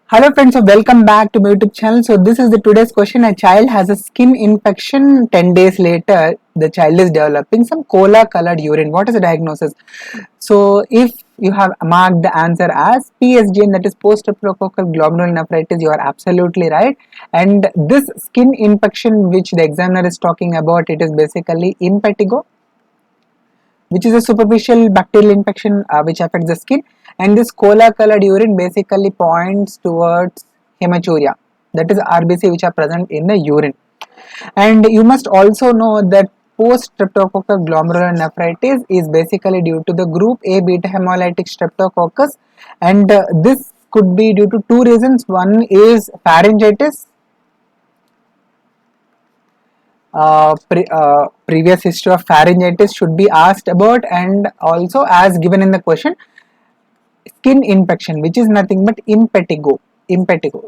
Hello friends, so welcome back to my YouTube channel. So this is the today's question. A child has a skin infection. 10 days later, the child is developing some cola colored urine. What is the diagnosis? So if you have marked the answer as PSGN, that is post streptococcal glomerulonephritis, you are absolutely right. And this skin infection which the examiner is talking about, it is basically impetigo, which is a superficial bacterial infection which affects the skin, and this cola colored urine basically points towards hematuria, that is RBC which are present in the urine. And you must also know that post streptococcal glomerulonephritis is basically due to the group A beta hemolytic streptococcus, and this could be due to two reasons. One is pharyngitis, previous history of pharyngitis should be asked about, and also as given in the question, skin infection which is nothing but impetigo.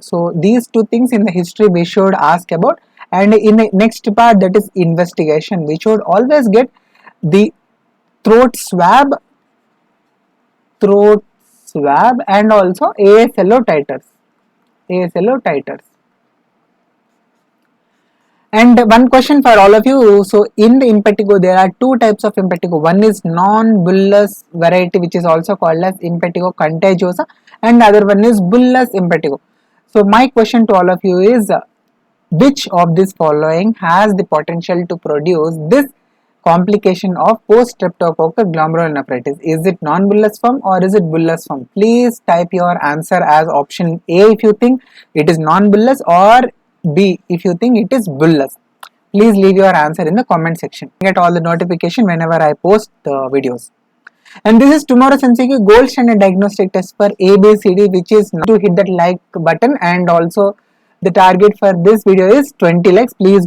So these two things in the history we should ask about, and in the next part, that is investigation, we should always get the throat swab and also ASLO titers. And one question for all of you. So in the impetigo, there are two types of impetigo. One is non-bullous variety, which is also called as impetigo contagiosa, and the other one is bullous impetigo. So my question to all of you is, which of these following has the potential to produce this complication of post streptococcal glomerulonephritis? Is it non-bullous form or is it bullous form? Please type your answer as option A if you think it is non-bullous, or B if you think it is bullous. Please leave your answer in the comment section. Get all the notification whenever I post the videos. And this is tomorrow's MCQ gold standard diagnostic test for ABCD, which is to hit that like button, and also the target for this video is 20 likes. Please do